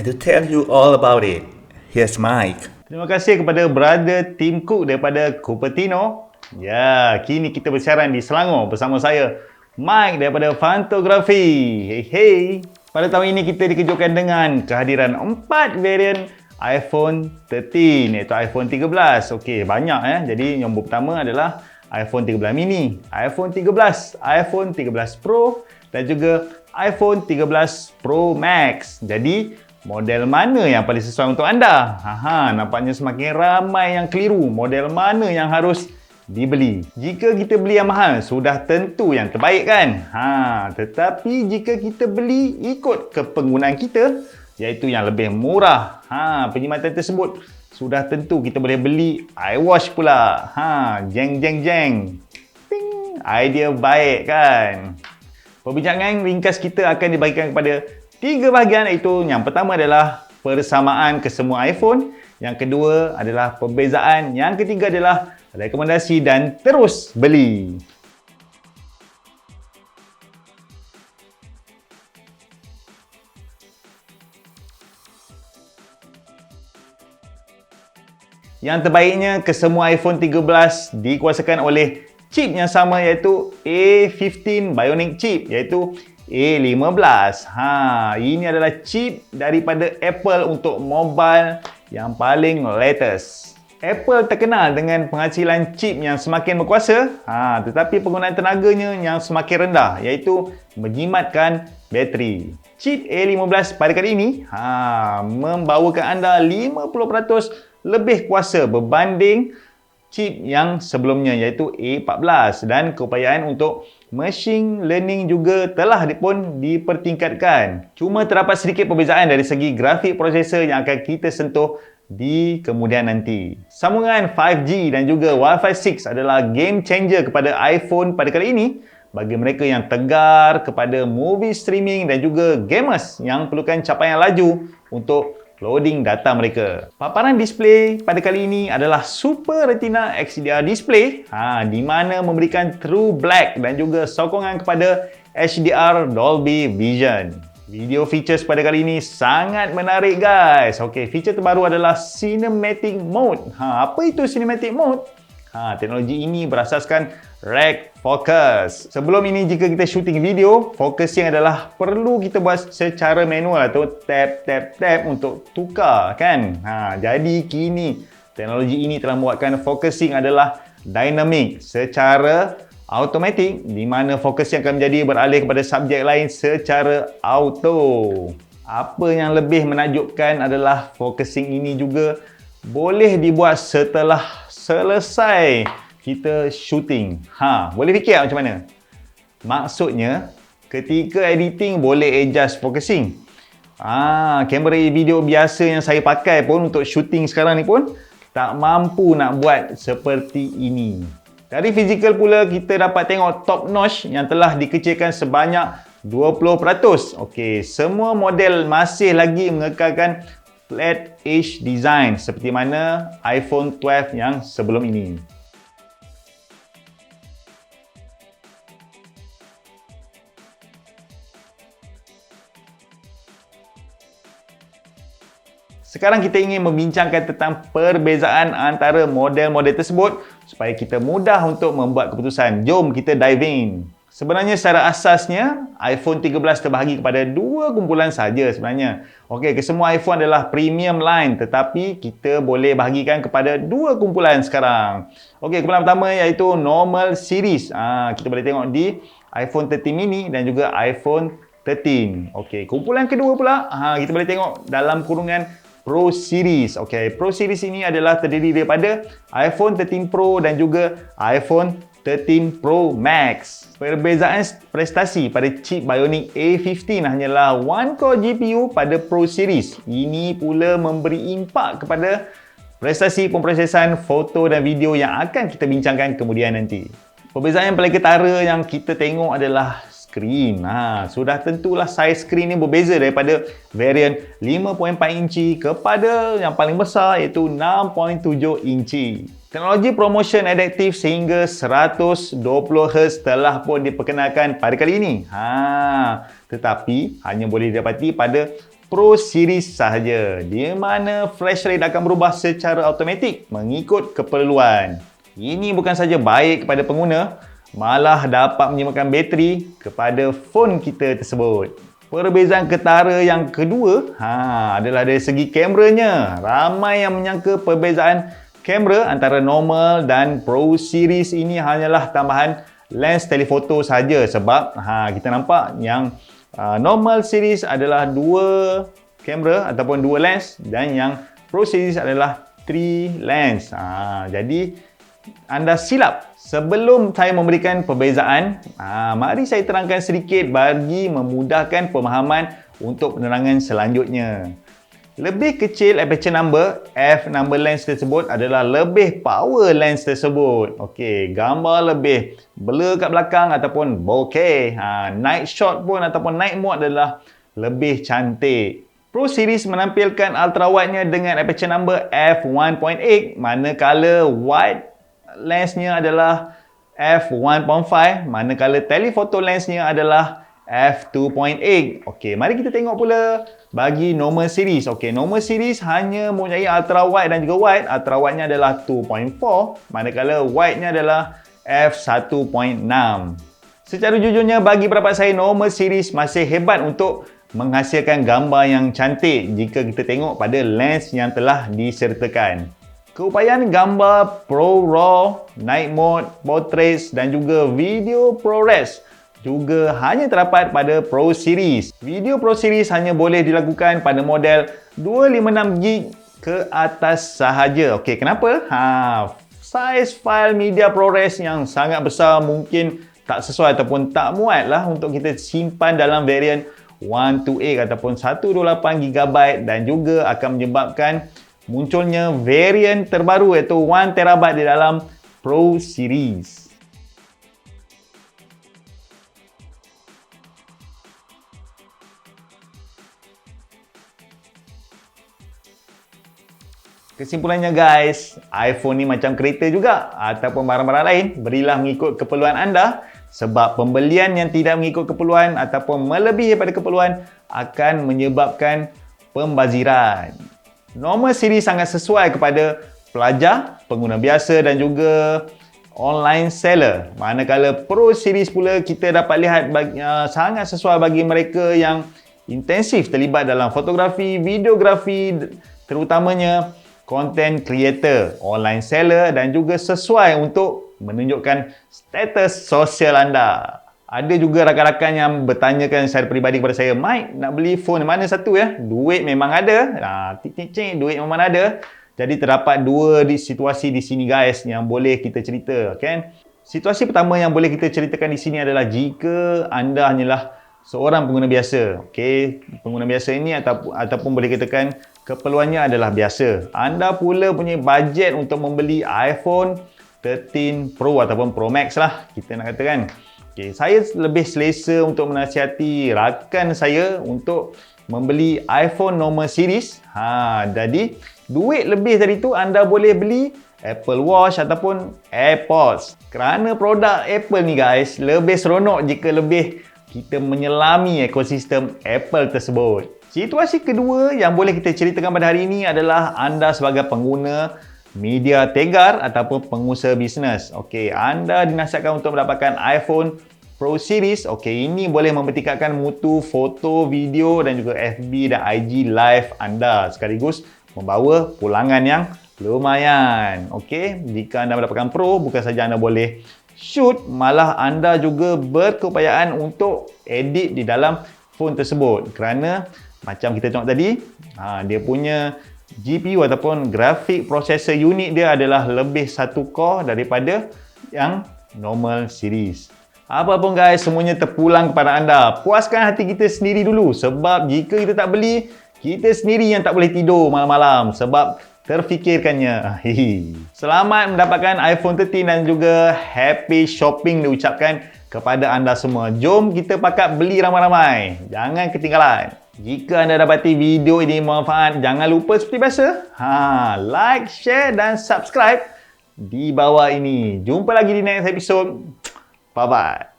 to tell you all about it. Here's Mike. Terima kasih kepada brother Tim Cook daripada Cupertino. Ya, kini kita bersiaran di Selangor bersama saya, Mike daripada Fantografi. Hey. Pada tahun ini kita dikejutkan dengan kehadiran 4 varian iPhone 13 iaitu iPhone 13. Okey, banyak Jadi nombor pertama adalah iPhone 13 mini, iPhone 13, iPhone 13 Pro dan juga iPhone 13 Pro Max. Jadi model mana yang paling sesuai untuk anda? Nampaknya semakin ramai yang keliru model mana yang harus dibeli. Jika kita beli yang mahal, sudah tentu yang terbaik kan? Tetapi jika kita beli ikut kepenggunaan kita, iaitu yang lebih murah, perkhidmatan tersebut sudah tentu kita boleh beli iWatch pula. Jeng jeng jeng. Ping, idea baik kan? Perbincangan ringkas kita akan dibagikan kepada 3 bahagian, iaitu yang pertama adalah persamaan kesemua iPhone, yang kedua adalah perbezaan, yang ketiga adalah rekomendasi dan terus beli. Yang terbaiknya, kesemua iPhone 13 dikuasakan oleh chip yang sama, iaitu A15 Bionic chip, iaitu A15. Ini adalah chip daripada Apple untuk mobile yang paling latest. Apple terkenal dengan penghasilan chip yang semakin berkuasa, tetapi penggunaan tenaganya yang semakin rendah, iaitu menjimatkan bateri. Chip A15 pada kali ini membawakan anda 50% lebih kuasa berbanding chip yang sebelumnya, iaitu A14, dan keupayaan untuk machine learning juga telah pun dipertingkatkan. Cuma terdapat sedikit perbezaan dari segi grafik prosesor yang akan kita sentuh di kemudian nanti. Sambungan 5G dan juga Wi-Fi 6 adalah game changer kepada iPhone pada kali ini bagi mereka yang tegar kepada movie streaming dan juga gamers yang perlukan capaian laju untuk loading data mereka. Paparan display pada kali ini adalah Super Retina XDR display, di mana memberikan True Black dan juga sokongan kepada HDR Dolby Vision. Video features pada kali ini sangat menarik guys. Okey, feature terbaru adalah Cinematic Mode. Apa itu Cinematic Mode? Teknologi ini berasaskan rack focus. Sebelum ini, jika kita shooting video, focusing adalah perlu kita buat secara manual atau tap untuk tukar kan. Jadi kini teknologi ini telah membuatkan focusing adalah dynamic secara automatik, di mana focusing akan menjadi beralih kepada subjek lain secara auto. Apa yang lebih menakjubkan adalah focusing ini juga boleh dibuat setelah selesai kita shooting. Boleh fikir macam mana? Maksudnya, ketika editing boleh adjust focusing. Kamera video biasa yang saya pakai pun untuk shooting sekarang ni pun tak mampu nak buat seperti ini. Dari fizikal pula, kita dapat tengok top notch yang telah dikecilkan sebanyak 20%. Okey, semua model masih lagi mengekalkan flat edge design seperti mana iPhone 12 yang sebelum ini. Sekarang kita ingin membincangkan tentang perbezaan antara model-model tersebut supaya kita mudah untuk membuat keputusan. Jom kita dive in. Sebenarnya secara asasnya, iPhone 13 terbahagi kepada 2 kumpulan saja sebenarnya. Okey, kesemua iPhone adalah premium line, tetapi kita boleh bahagikan kepada 2 kumpulan sekarang. Okey, kumpulan pertama iaitu normal series. Kita boleh tengok di iPhone 13 mini dan juga iPhone 13. Okey, kumpulan kedua pula, kita boleh tengok dalam kurungan Pro Series. Okey, Pro Series ini adalah terdiri daripada iPhone 13 Pro dan juga iPhone 13 Pro Max. Perbezaan prestasi pada chip Bionic A15 hanyalah 1-core GPU pada Pro Series. Ini pula memberi impak kepada prestasi pemprosesan foto dan video yang akan kita bincangkan kemudian nanti. Perbezaan yang paling ketara yang kita tengok adalah skrin. Sudah tentulah saiz skrin ni berbeza daripada varian 5.4 inci kepada yang paling besar iaitu 6.7 inci. Teknologi promotion adaptive sehingga 120Hz telah pun diperkenalkan pada kali ini. Tetapi hanya boleh didapati pada Pro Series sahaja, di mana flash rate akan berubah secara automatik mengikut keperluan. Ini bukan saja baik kepada pengguna, malah dapat menyimpan bateri kepada phone kita tersebut. Perbezaan ketara yang kedua adalah dari segi kameranya. Ramai yang menyangka perbezaan kamera antara normal dan Pro Series ini hanyalah tambahan lens telefoto saja, sebab kita nampak yang normal series adalah 2 kamera ataupun 2 lens dan yang Pro Series adalah 3 lens. Jadi anda silap. Sebelum saya memberikan perbezaan, mari saya terangkan sedikit bagi memudahkan pemahaman untuk penerangan selanjutnya. Lebih kecil aperture number, f number lens tersebut adalah lebih power lens tersebut. Okey, gambar lebih blur kat belakang ataupun bokeh. Night shot pun ataupun night mode adalah lebih cantik. Pro Series menampilkan ultra wide-nya dengan aperture number f1.8, manakala wide lensnya adalah f1.5, manakala telephoto lensnya adalah f2.8. Okey, mari kita tengok pula bagi normal series. Okey, normal series hanya mempunyai ultra wide dan juga wide. Ultra wide-nya adalah 2.4, manakala wide-nya adalah f1.6. Secara jujurnya, bagi pendapat saya, normal series masih hebat untuk menghasilkan gambar yang cantik jika kita tengok pada lens yang telah disertakan. Keupayaan gambar Pro RAW, Night Mode, Portraits dan juga Video ProRes juga hanya terdapat pada Pro Series. Video Pro Series hanya boleh dilakukan pada model 256GB ke atas sahaja. Okey, kenapa? Saiz file media ProRes yang sangat besar mungkin tak sesuai ataupun tak muat lah untuk kita simpan dalam varian 128 ataupun 128GB dan juga akan menyebabkan munculnya varian terbaru iaitu 1TB di dalam Pro Series. Kesimpulannya guys, iPhone ni macam kereta juga ataupun barang-barang lain, berilah mengikut keperluan anda, sebab pembelian yang tidak mengikut keperluan ataupun melebihi daripada keperluan akan menyebabkan pembaziran. Normal series sangat sesuai kepada pelajar, pengguna biasa dan juga online seller. Manakala Pro Series pula kita dapat lihat sangat sesuai bagi mereka yang intensif terlibat dalam fotografi, videografi, terutamanya content creator, online seller dan juga sesuai untuk menunjukkan status sosial anda. Ada juga rakan-rakan yang bertanyakan secara peribadi kepada saya, Mike, nak beli phone mana satu ya? Duit memang ada. Duit memang ada. Jadi terdapat dua situasi di sini guys yang boleh kita cerita, kan? Situasi pertama yang boleh kita ceritakan di sini adalah jika anda hanyalah seorang pengguna biasa. Okey, pengguna biasa ini ataupun boleh katakan keperluannya adalah biasa. Anda pula punya bajet untuk membeli iPhone 13 Pro ataupun Pro Max lah, kita nak katakan. Okay, saya lebih selesa untuk menasihati rakan saya untuk membeli iPhone normal series. Jadi duit lebih dari itu anda boleh beli Apple Watch ataupun AirPods. Kerana produk Apple ni guys, lebih seronok jika lebih kita menyelami ekosistem Apple tersebut. Situasi kedua yang boleh kita ceritakan pada hari ini adalah anda sebagai pengguna media tegar ataupun pengusaha bisnes. Okey, anda dinasihatkan untuk mendapatkan iPhone Pro Series. Okey, ini boleh mempertingkatkan mutu foto, video dan juga FB dan IG live anda sekaligus membawa pulangan yang lumayan. Okey, jika anda mendapatkan Pro, bukan saja anda boleh shoot, malah anda juga berkeupayaan untuk edit di dalam phone tersebut. Kerana macam kita tengok tadi, dia punya GPU ataupun graphic processor unit dia adalah lebih satu core daripada yang normal series. Apapun guys, semuanya terpulang kepada anda. Puaskan hati kita sendiri dulu, sebab jika kita tak beli, kita sendiri yang tak boleh tidur malam-malam sebab terfikirkannya. Selamat mendapatkan iPhone 13 dan juga happy shopping diucapkan kepada anda semua. Jom kita pakat beli ramai-ramai. Jangan ketinggalan. Jika anda dapati video ini bermanfaat, jangan lupa seperti biasa, like, share dan subscribe di bawah ini. Jumpa lagi di next episode. Bye-bye.